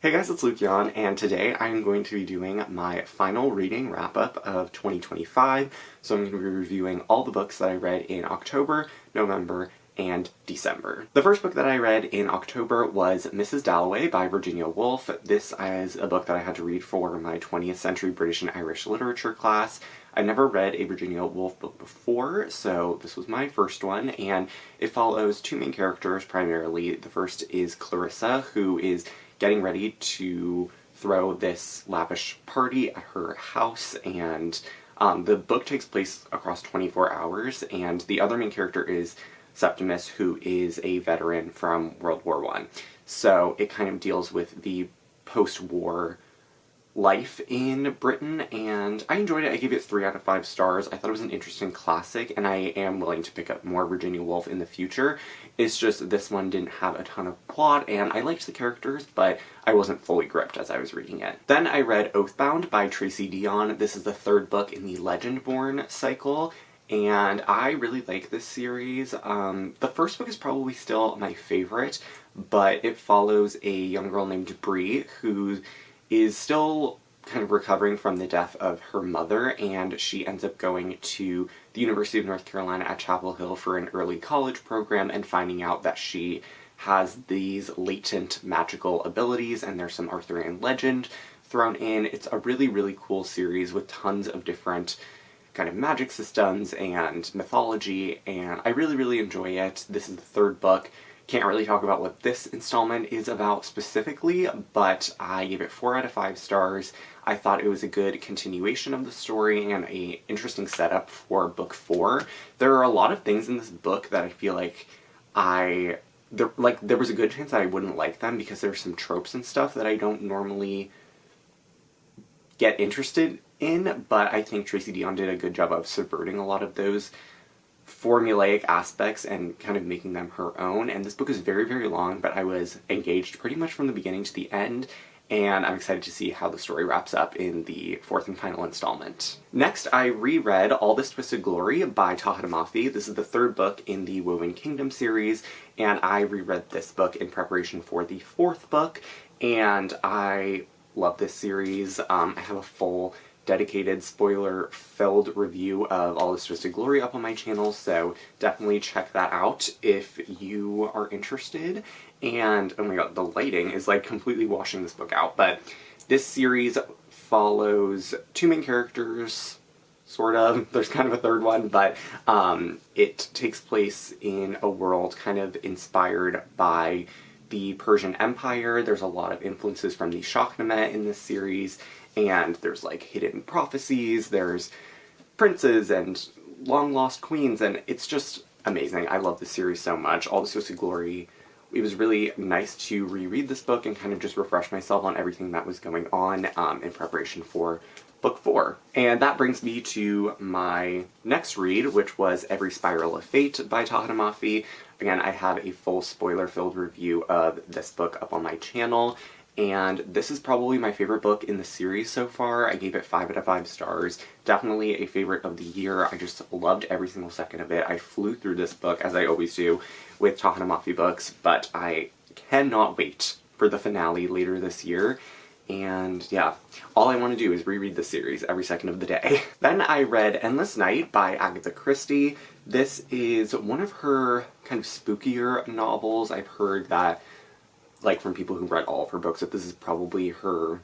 Hey guys, it's Deonn, and today I'm going to be doing my final reading wrap-up of 2025, so I'm going to be reviewing all the books that I read in October, November, and December. The first book that I read in October was Mrs. Dalloway by Virginia Woolf. This is a book that I had to read for my 20th century British and Irish literature class. I never read a Virginia Woolf book before, so this was my first one, and it follows two main characters primarily. The first is Clarissa, who is getting ready to throw this lavish party at her house, and the book takes place across 24 hours, and the other main character is Septimus, who is a veteran from World War I. So it kind of deals with the post-war life in Britain, and I enjoyed it. I gave it 3 out of 5 stars. I thought it was an interesting classic, and I am willing to pick up more Virginia Woolf in the future. It's just this one didn't have a ton of plot, and I liked the characters, but I wasn't fully gripped as I was reading it. Then I read Oathbound by Tracy Deonn. This is the third book in the Legendborn cycle, and I really like this series. The first book is probably still my favorite, but it follows a young girl named Bree who is still kind of recovering from the death of her mother, and she ends up going to the University of North Carolina at Chapel Hill for an early college program and finding out that she has these latent magical abilities, and there's some Arthurian legend thrown in. It's a really, really cool series with tons of different kind of magic systems and mythology, and I really, really enjoy it. This is the third book. Can't really talk about what this installment is about specifically, but I gave it 4 out of 5 stars. I thought it was a good continuation of the story and an interesting setup for book 4. There are a lot of things in this book that I feel like there was a good chance that I wouldn't like them because there's some tropes and stuff that I don't normally get interested in, but I think Tracy Deonn did a good job of subverting a lot of those formulaic aspects and kind of making them her own. And this book is very, very long, but I was engaged pretty much from the beginning to the end, and I'm excited to see how the story wraps up in the 4th and final installment. Next, I reread All This Twisted Glory by Tahereh Mafi. This is the 3rd book in the Woven Kingdom series, and I reread this book in preparation for the 4th book, and I love this series. I have a full dedicated spoiler-filled review of All This Twisted Glory up on my channel, so definitely check that out if you are interested. And, oh my god, the lighting is like completely washing this book out, but this series follows 2 main characters, sort of. There's kind of a 3rd one, but it takes place in a world kind of inspired by the Persian Empire. There's a lot of influences from the Shahnameh in this series, and there's like hidden prophecies, there's princes and long-lost queens, and it's just amazing. I love this series so much. All This Twisted Glory, it was really nice to reread this book and kind of just refresh myself on everything that was going on in preparation for book 4. And that brings me to my next read, which was Every Spiral of Fate by Tahereh Mafi. Again, I have a full spoiler-filled review of this book up on my channel, and this is probably my favorite book in the series so far. I gave it 5 out of 5 stars. Definitely a favorite of the year. I just loved every single second of it. I flew through this book, as I always do with Tahereh Mafi books, but I cannot wait for the finale later this year. And yeah, all I want to do is reread the series every second of the day. Then I read Endless Night by Agatha Christie. This is one of her kind of spookier novels. I've heard that, like, from people who read all of her books, that this is probably her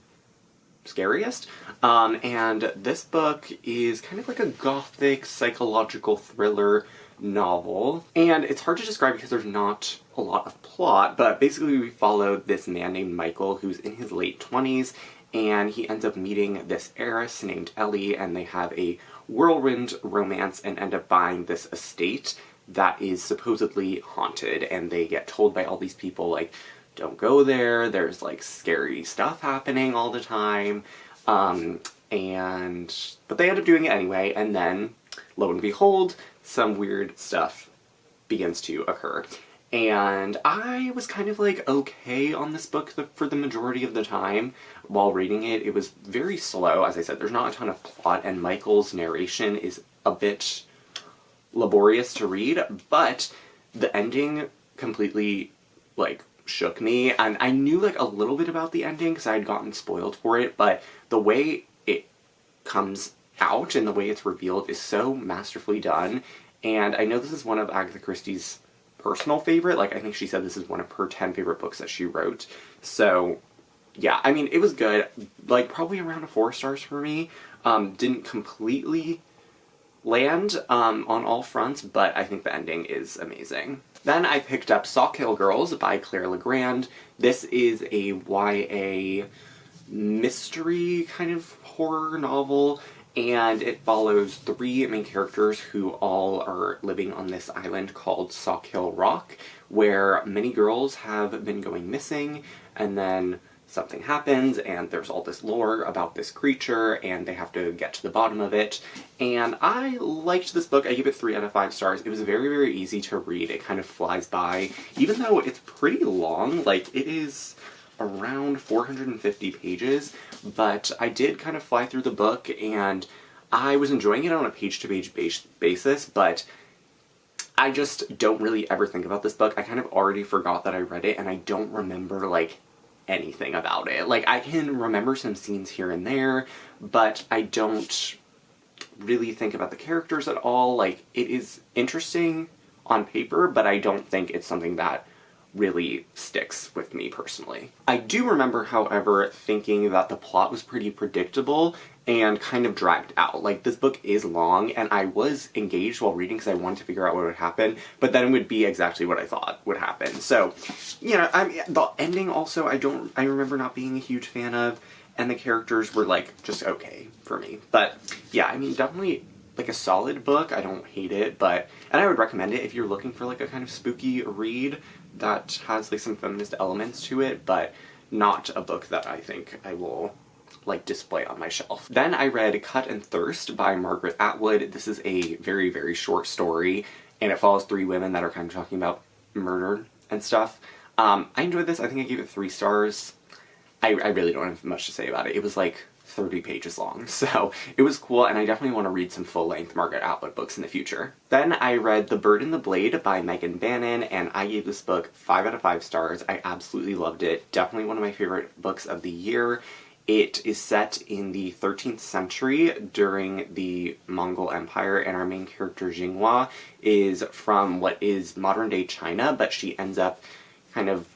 scariest. And this book is kind of like a gothic psychological thriller novel, and it's hard to describe because there's not a lot of plot, but basically we follow this man named Michael who's in his late 20s, and he ends up meeting this heiress named Ellie, and they have a whirlwind romance and end up buying this estate that is supposedly haunted, and they get told by all these people, like, don't go there, there's like scary stuff happening all the time, but they end up doing it anyway, and then, lo and behold, some weird stuff begins to occur. And I was kind of like okay on this book for the majority of the time while reading it. It was very slow. As I said, there's not a ton of plot, and Michael's narration is a bit laborious to read, but the ending completely, like, shook me, and I knew like a little bit about the ending because I had gotten spoiled for it, but the way it comes out and the way it's revealed is so masterfully done. And I know this is one of Agatha Christie's personal favorite, like I think she said this is one of her 10 favorite books that she wrote. So yeah, I mean, it was good, like probably around a 4 stars for me. Didn't completely land on all fronts, but I think the ending is amazing. Then I picked up Sawkill Girls by Claire Legrand. This is a YA mystery kind of horror novel, and it follows 3 main characters who all are living on this island called Sawkill Rock, where many girls have been going missing, and then something happens, and there's all this lore about this creature, and they have to get to the bottom of it. And I liked this book. I gave it 3 out of 5 stars. It was very, very easy to read. It kind of flies by, even though it's pretty long. Like, it is around 450 pages, but I did kind of fly through the book, and I was enjoying it on a page-to-page basis, but I just don't really ever think about this book. I kind of already forgot that I read it, and I don't remember, like, anything about it. Like, I can remember some scenes here and there, but I don't really think about the characters at all. Like, it is interesting on paper, but I don't think it's something that really sticks with me personally. I do remember, however, thinking that the plot was pretty predictable and kind of dragged out. Like, this book is long, and I was engaged while reading because I wanted to figure out what would happen, but then it would be exactly what I thought would happen. So, you know, the ending also, I remember not being a huge fan of, and the characters were, like, just okay for me. But, yeah, I mean, definitely, like, a solid book. I don't hate it, but, and I would recommend it if you're looking for, like, a kind of spooky read that has, like, some feminist elements to it, but not a book that I think I will, like, display on my shelf. Then I read Cut and Thirst by Margaret Atwood. This is a very, very short story, and it follows 3 women that are kind of talking about murder and stuff. I enjoyed this. I think I gave it 3 stars. I really don't have much to say about it. It was like 30 pages long, so it was cool, and I definitely want to read some full-length Margaret Atwood books in the future. Then I read The Bird and the Blade by Megan Bannen, and I gave this book 5 out of 5 stars. I absolutely loved it. Definitely one of my favorite books of the year. It is set in the 13th century during the Mongol Empire, and our main character, Jinghua, is from what is modern-day China, but she ends up kind of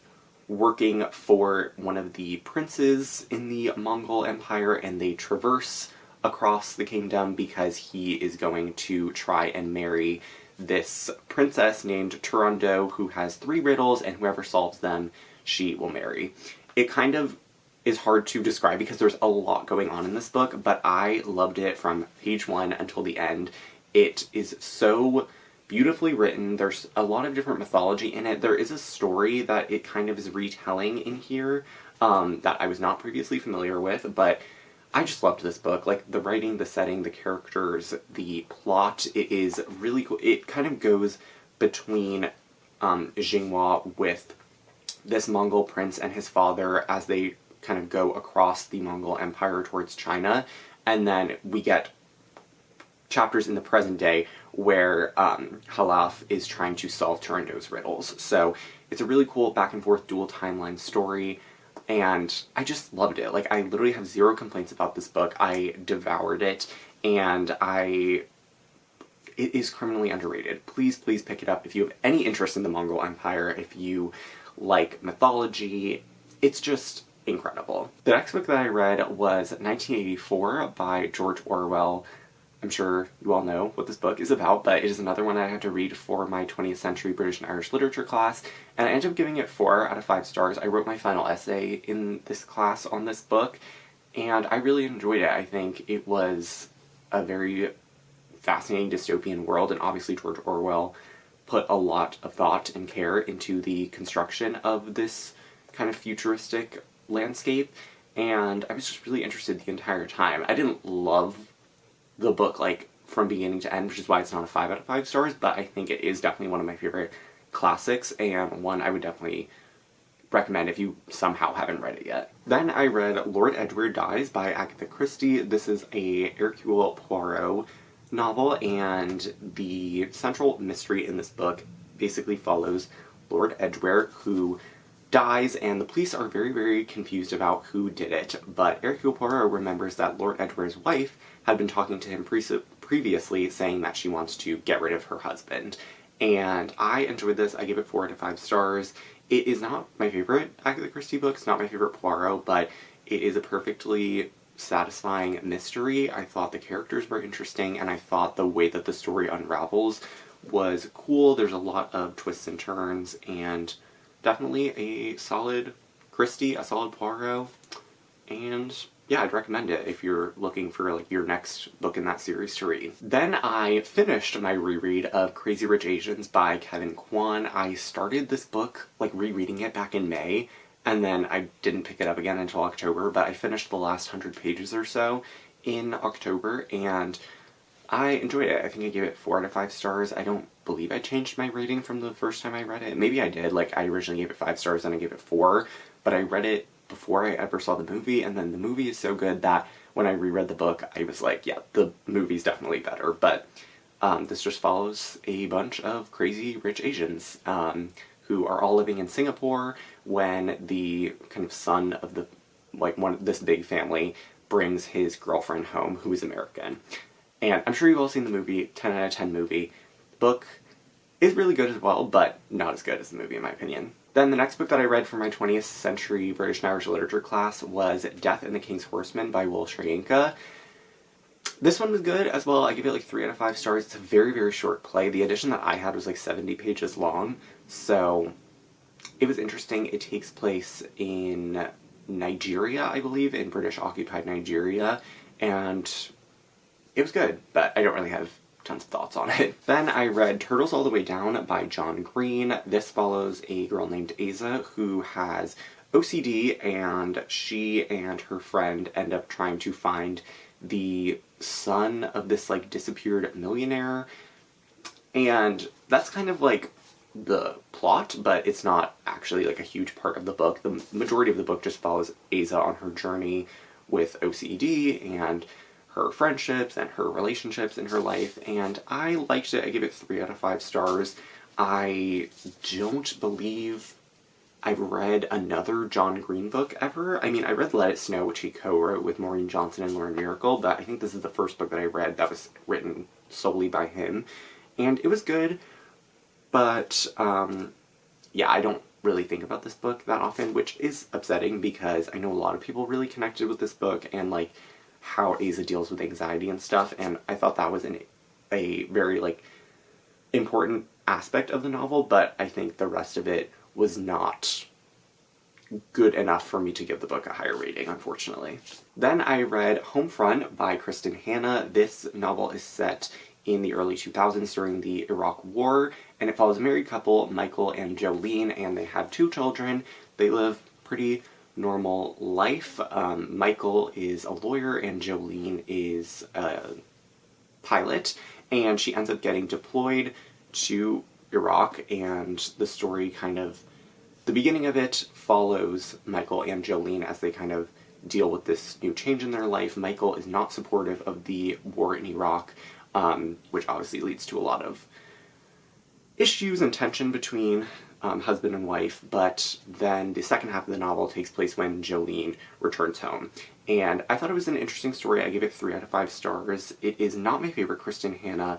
working for one of the princes in the Mongol Empire, and they traverse across the kingdom because he is going to try and marry this princess named Turandot, who has 3 riddles, and whoever solves them, she will marry. It kind of is hard to describe because there's a lot going on in this book, but I loved it from page 1 until the end. It is so beautifully written. There's a lot of different mythology in it. There is a story that it kind of is retelling in here that I was not previously familiar with, but I just loved this book. Like, the writing, the setting, the characters, the plot, it is really cool. It kind of goes between Jinghua with this Mongol prince and his father as they kind of go across the Mongol Empire towards China, and then we get chapters in the present day where Halaf is trying to solve Turandot's riddles. So it's a really cool back and forth dual timeline story, and I just loved it. Like, I literally have 0 complaints about this book. I devoured it, and it is criminally underrated. Please, please pick it up if you have any interest in the Mongol Empire, if you like mythology. It's just incredible. The next book that I read was 1984 by George Orwell. I'm sure you all know what this book is about, but it is another one I had to read for my 20th century British and Irish literature class, and I ended up giving it 4 out of 5 stars. I wrote my final essay in this class on this book, and I really enjoyed it. I think it was a very fascinating dystopian world, and obviously George Orwell put a lot of thought and care into the construction of this kind of futuristic landscape, and I was just really interested the entire time. I didn't love the book, like, from beginning to end, which is why it's not a 5 out of 5 stars, but I think it is definitely one of my favorite classics, and one I would definitely recommend if you somehow haven't read it yet. Then I read Lord Edgware Dies by Agatha Christie. This is a Hercule Poirot novel, and the central mystery in this book basically follows Lord Edgware, who dies, and the police are very, very confused about who did it. But Hercule Poirot remembers that Lord Edgware's wife had been talking to him previously, saying that she wants to get rid of her husband. And I enjoyed this. I gave it 4 out of 5 stars. It is not my favorite Agatha Christie book. It's not my favorite Poirot, but it is a perfectly satisfying mystery. I thought the characters were interesting, and I thought the way that the story unravels was cool. There's a lot of twists and turns, and definitely a solid Christie, a solid Poirot, and yeah, I'd recommend it if you're looking for like your next book in that series to read. Then I finished my reread of Crazy Rich Asians by Kevin Kwan. I started this book, like rereading it back in May, and then I didn't pick it up again until October, but I finished the last 100 pages or so in October, and I enjoyed it. I think I gave it 4 out of 5 stars. I don't believe I changed my rating from the first time I read it. Maybe I did. Like, I originally gave it 5 stars, and I gave it 4, but I read it before I ever saw the movie, and then the movie is so good that when I reread the book, I was like, yeah, the movie's definitely better. But this just follows a bunch of crazy rich Asians who are all living in Singapore when the kind of son of the, like, this big family brings his girlfriend home, who is American. And I'm sure you've all seen the movie, 10 out of 10 movie. Book is really good as well, but not as good as the movie in my opinion. Then the next book that I read for my 20th century British and Irish literature class was Death and the King's Horseman by Wole. This one was good as well. I give it like 3 out of 5 stars. It's a very, very short play. The edition that I had was like 70 pages long, so it was interesting. It takes place in Nigeria, I believe, in British occupied Nigeria, and it was good, but I don't really have tons of thoughts on it. Then I read Turtles All the Way Down by John Green. This follows a girl named Asa who has OCD, and she and her friend end up trying to find the son of this like disappeared millionaire, and that's kind of like the plot, but it's not actually like a huge part of the book. The majority of the book just follows Asa on her journey with OCD and her friendships and her relationships in her life, and I liked it. I gave it 3 out of 5 stars. I don't believe I've read another John Green book ever. I mean, I read Let It Snow, which he co-wrote with Maureen Johnson and Lauren Miracle, but I think this is the first book that I read that was written solely by him, and it was good, but yeah, I don't really think about this book that often, which is upsetting because I know a lot of people really connected with this book and like how Asa deals with anxiety and stuff, and I thought that was a very like important aspect of the novel, but I think the rest of it was not good enough for me to give the book a higher rating, unfortunately. Then I read Homefront by Kristin Hanna. This novel is set in the early 2000s during the Iraq War, and it follows a married couple, Michael and Jolene, and they have 2 children. They live pretty normal life. Michael is a lawyer and Jolene is a pilot, and she ends up getting deployed to Iraq, and the story kind of, the beginning of it follows Michael and Jolene as they kind of deal with this new change in their life. Michael is not supportive of the war in Iraq, which obviously leads to a lot of issues and tension between husband and wife, but then the second half of the novel takes place when Jolene returns home. And I thought it was an interesting story. I gave it 3 out of 5 stars. It is not my favorite Kristin Hanna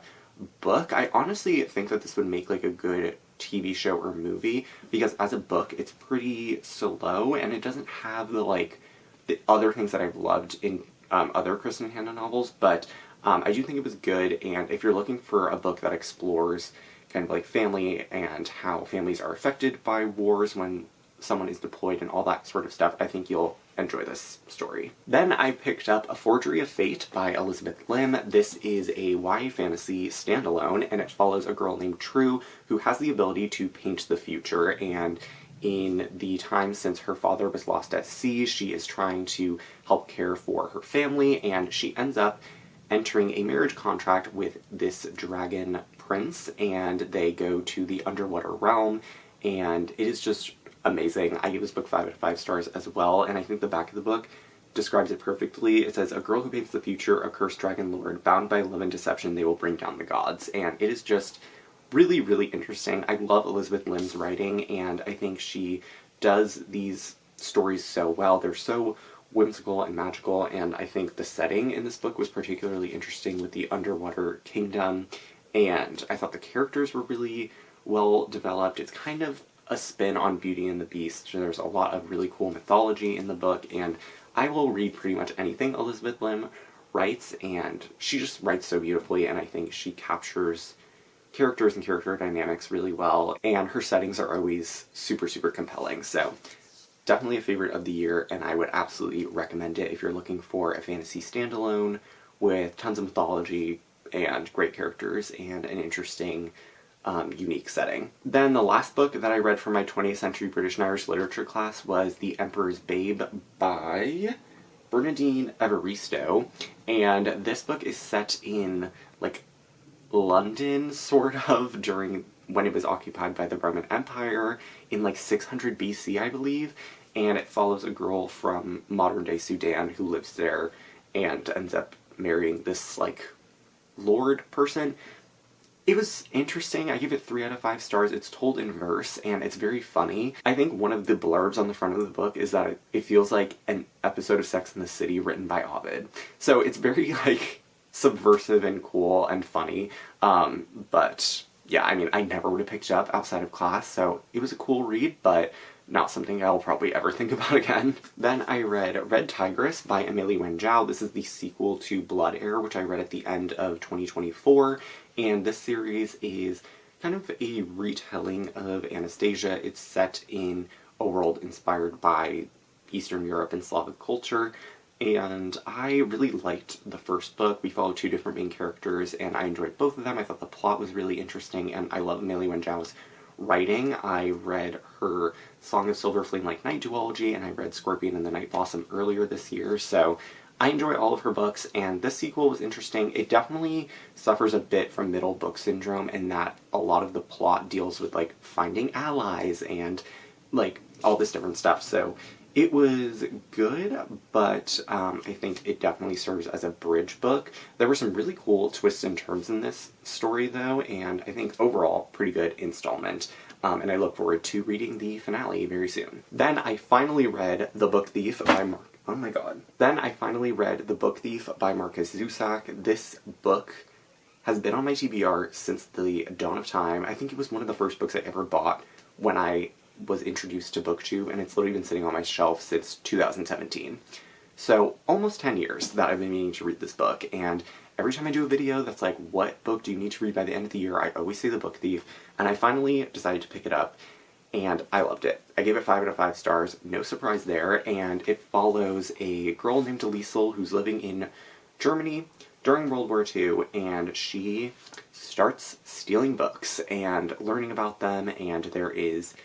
book. I honestly think that this would make like a good TV show or movie, because as a book it's pretty slow and it doesn't have the like the other things that I've loved in other Kristin Hanna novels, but I do think it was good. And if you're looking for a book that explores kind of like family and how families are affected by wars when someone is deployed and all that sort of stuff, I think you'll enjoy this story. Then I picked up A Forgery of Fate by Elizabeth Lim. This is a YA fantasy standalone, and it follows a girl named True who has the ability to paint the future, and in the time since her father was lost at sea, she is trying to help care for her family, and she ends up entering a marriage contract with this dragon prince, and they go to the underwater realm, and it is just amazing. I give this book 5 out of 5 stars as well, and I think the back of the book describes it perfectly. It says, "A girl who paints the future, a cursed dragon lord, bound by love and deception, they will bring down the gods." And it is just really, really interesting. I love Elizabeth Lim's writing, and I think she does these stories so well. They're so whimsical and magical, and I think the setting in this book was particularly interesting with the underwater kingdom, and I thought the characters were really well developed. It's kind of a spin on Beauty and the Beast. There's a lot of really cool mythology in the book, and I will read pretty much anything Elizabeth Lim writes, and she just writes so beautifully, and I think she captures characters and character dynamics really well, and her settings are always super, super compelling. So definitely a favorite of the year, and I would absolutely recommend it if you're looking for a fantasy standalone with tons of mythology and great characters and an interesting, unique setting. Then the last book that I read for my 20th century British and Irish literature class was The Emperor's Babe by Bernardine Evaristo, and this book is set in, like, London, sort of, during when it was occupied by the Roman Empire in, like, 600 BC, I believe, and it follows a girl from modern-day Sudan who lives there and ends up marrying this, like, lord person. It was interesting. I give it 3 out of 5 stars. It's told in verse, and it's very funny. I think one of the blurbs on the front of the book is that it feels like an episode of Sex and the City written by Ovid. So it's very, like, subversive and cool and funny. But, yeah, I mean, I never would have picked it up outside of class, so it was a cool read, but not something I'll probably ever think about again. Then I read Red Tigress by Amélie Zhao. This is the sequel to Blood Heir, which I read at the end of 2024. And this series is kind of a retelling of Anastasia. It's set in a world inspired by Eastern Europe and Slavic culture, and I really liked the first book. We followed 2 different main characters, and I enjoyed both of them. I thought the plot was really interesting, and I love Amélie Zhao's writing. I read her Song of Silver Flame Like Night duology, and I read Scorpion and the Night Blossom earlier this year, so I enjoy all of her books, and this sequel was interesting. It definitely suffers a bit from middle book syndrome in that a lot of the plot deals with, like, finding allies and, like, all this different stuff. So it was good, but I think it definitely serves as a bridge book. There were some really cool twists and turns in this story, though, and I think overall pretty good installment. And I look forward to reading the finale very soon. Then I finally read The Book Thief by Oh my god. Then I finally read The Book Thief by Markus Zusak. This book has been on my TBR since the dawn of time. I think it was one of the first books I ever bought when I was introduced to BookTube, and it's literally been sitting on my shelf since 2017. So almost 10 years that I've been meaning to read this book, and every time I do a video that's like, what book do you need to read by the end of the year, I always say The Book Thief, and I finally decided to pick it up. And I loved it. I gave it 5 out of 5 stars, no surprise there, and it follows a girl named Liesel who's living in Germany during World War II, and she starts stealing books and learning about them, and there is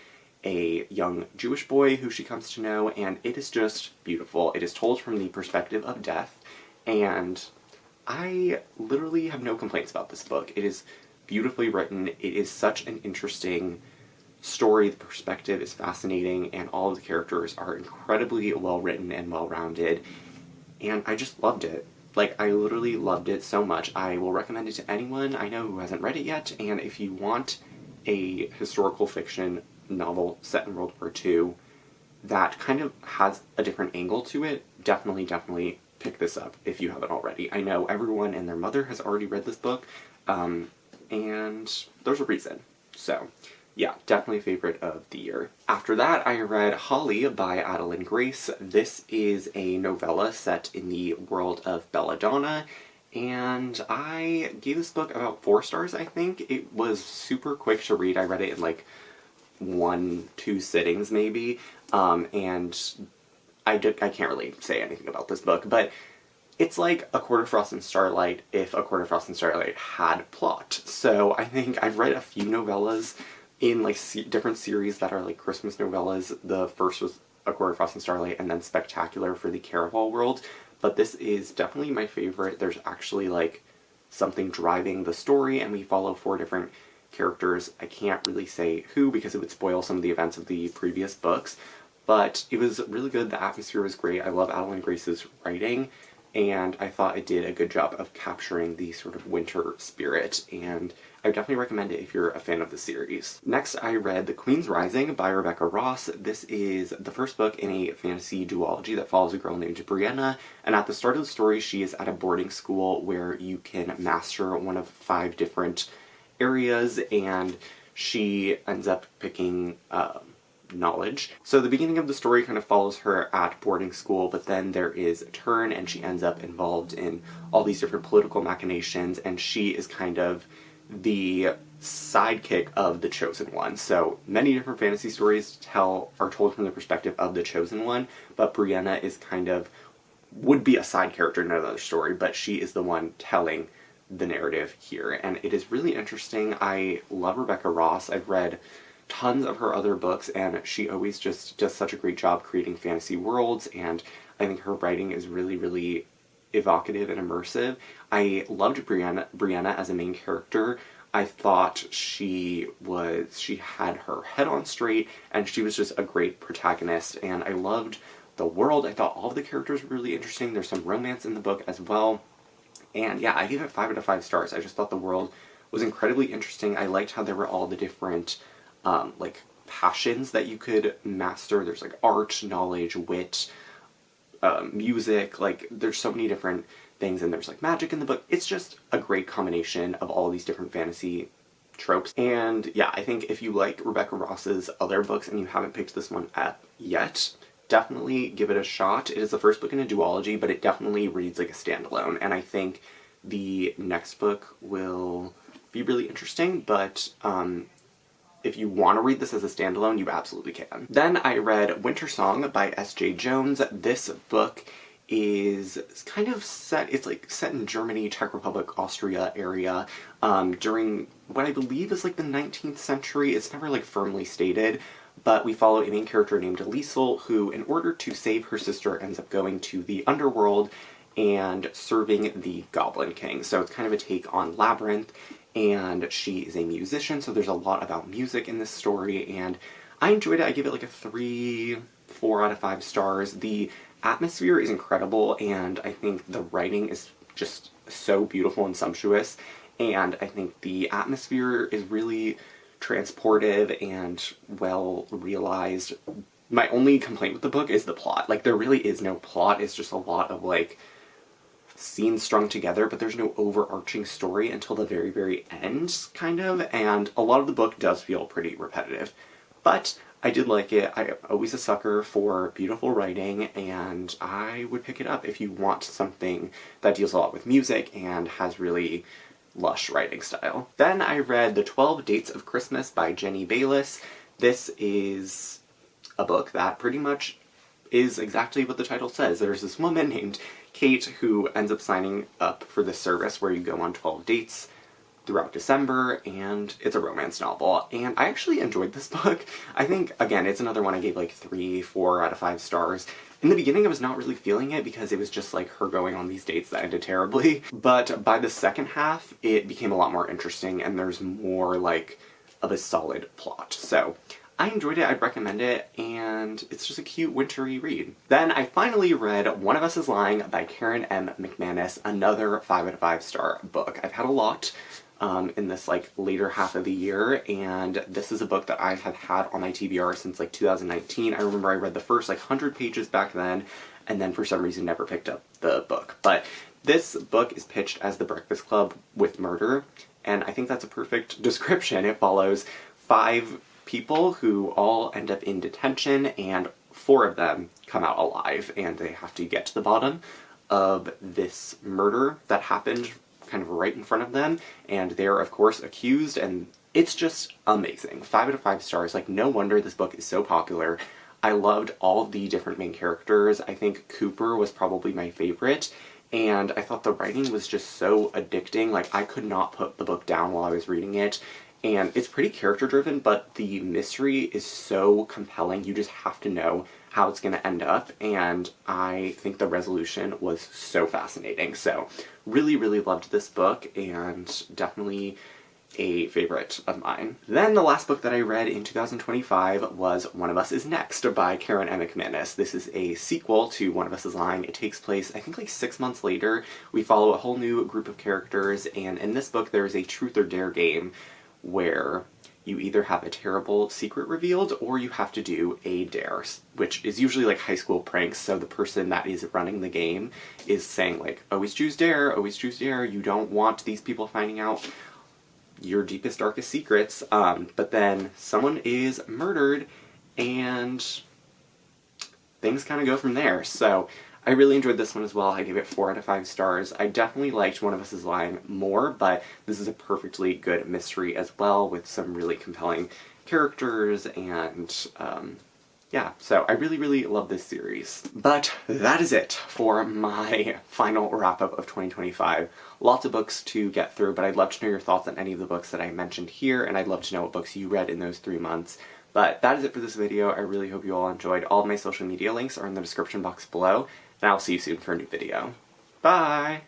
a young Jewish boy who she comes to know, and it is just beautiful. It is told from the perspective of death, and I literally have no complaints about this book. It is beautifully written. It is such an interesting story. The perspective is fascinating, and all of the characters are incredibly well written and well rounded, and I just loved it. Like, I literally loved it so much. I will recommend it to anyone I know who hasn't read it yet, and if you want a historical fiction novel set in World War II that kind of has a different angle to it, definitely pick this up if you haven't already. I know everyone and their mother has already read this book, and there's a reason. So yeah, definitely a favorite of the year. After that, I read Holly by Adalyn Grace. This is a novella set in the world of Belladonna, and I gave this book about 4 stars, I think. It was super quick to read. I read it in like 1-2 sittings, maybe, and I can't really say anything about this book, but it's like A Court of Frost and Starlight if A Court of Frost and Starlight had plot. So I think I've read a few novellas in like different series that are like Christmas novellas. The first was A Court of Frost and Starlight, and then Spectacular for the Caraval world, but this is definitely my favorite. There's actually like something driving the story, and we follow 4 different characters. I can't really say who because it would spoil some of the events of the previous books, but it was really good. The atmosphere was great. I love Adalyn Grace's writing, and I thought it did a good job of capturing the sort of winter spirit, and I would definitely recommend it if you're a fan of the series. Next, I read The Queen's Rising by Rebecca Ross. This is the first book in a fantasy duology that follows a girl named Brianna, and at the start of the story, she is at a boarding school where you can master one of 5 different areas, and she ends up picking knowledge. So the beginning of the story kind of follows her at boarding school, but then there is a turn and she ends up involved in all these different political machinations, and she is kind of the sidekick of the Chosen One. So many different fantasy stories are told from the perspective of the Chosen One, but Brianna is would be a side character in another story, but she is the one telling the narrative here, and it is really interesting. I love Rebecca Ross. I've read tons of her other books, and she always just does such a great job creating fantasy worlds, and I think her writing is really, really evocative and immersive. I loved Brianna as a main character. I thought she had her head on straight, and she was just a great protagonist, and I loved the world. I thought all of the characters were really interesting. There's some romance in the book as well. And yeah, I gave it 5 out of 5 stars. I just thought the world was incredibly interesting. I liked how there were all the different, passions that you could master. There's, art, knowledge, wit, music. There's so many different things, and there's, magic in the book. It's just a great combination of all these different fantasy tropes. And yeah, I think if you like Rebecca Ross's other books and you haven't picked this one up yet, definitely give it a shot. It is the first book in a duology, but it definitely reads like a standalone, and I think the next book will be really interesting, but if you want to read this as a standalone, you absolutely can. Then I read Winter Song by S.J. Jones. This book is kind of set in Germany, Czech Republic, Austria area, during what I believe is the 19th century. It's never firmly stated, but we follow a main character named Liesel, who, in order to save her sister, ends up going to the underworld and serving the Goblin King. So it's kind of a take on Labyrinth, and she is a musician, so there's a lot about music in this story, and I enjoyed it. I give it a 3-4 out of 5 stars. The atmosphere is incredible, and I think the writing is just so beautiful and sumptuous, and I think the atmosphere is really transportive and well realized. My only complaint with the book is the plot. There really is no plot. It's just a lot of scenes strung together, but there's no overarching story until the very, very end, kind of, and a lot of the book does feel pretty repetitive. But I did like it. I'm always a sucker for beautiful writing, and I would pick it up if you want something that deals a lot with music and has really lush writing style. Then I read The 12 Dates of Christmas by Jenny Bayliss. This is a book that pretty much is exactly what the title says. There's this woman named Kate who ends up signing up for this service where you go on 12 dates throughout December, and it's a romance novel. And I actually enjoyed this book. I think, again, it's another one I gave 3-4 out of 5 stars. In the beginning, I was not really feeling it because it was just her going on these dates that ended terribly. But by the second half, it became a lot more interesting, and there's more of a solid plot. So I enjoyed it. I'd recommend it, and it's just a cute wintry read. Then I finally read One of Us is Lying by Karen M. McManus, another 5 out of 5 star book. I've had a lot in this later half of the year, and this is a book that I have had on my TBR since 2019. I remember I read the first 100 pages back then, and then for some reason never picked up the book. But this book is pitched as The Breakfast Club with murder, and I think that's a perfect description. It follows 5 people who all end up in detention, and 4 of them come out alive, and they have to get to the bottom of this murder that happened kind of right in front of them, and they're of course accused, and it's just amazing. 5 out of 5 stars. No wonder this book is so popular. I loved all the different main characters. I think Cooper was probably my favorite, and I thought the writing was just so addicting. I could not put the book down while I was reading it. And it's pretty character-driven, but the mystery is so compelling. You just have to know how it's going to end up, and I think the resolution was so fascinating. So, really, really loved this book, and definitely, a favorite of mine. Then the last book that I read in 2025 was One of Us Is Next by Karen M. McManus. This is a sequel to One of Us Is Lying. It takes place, I think, like 6 months later. We follow a whole new group of characters, and in this book there is a truth or dare game where you either have a terrible secret revealed or you have to do a dare, which is usually like high school pranks. So the person that is running the game is saying like, always choose dare, always choose dare. You don't want these people finding out your deepest, darkest secrets. But then someone is murdered and things kind of go from there. So I really enjoyed this one as well. I gave it 4 out of 5 stars. I definitely liked One of Us Is Lying more, but this is a perfectly good mystery as well with some really compelling characters and yeah, so I really, really love this series. But that is it for my final wrap-up of 2025. Lots of books to get through, but I'd love to know your thoughts on any of the books that I mentioned here, and I'd love to know what books you read in those 3 months. But that is it for this video. I really hope you all enjoyed. All of my social media links are in the description box below, and I'll see you soon for a new video. Bye!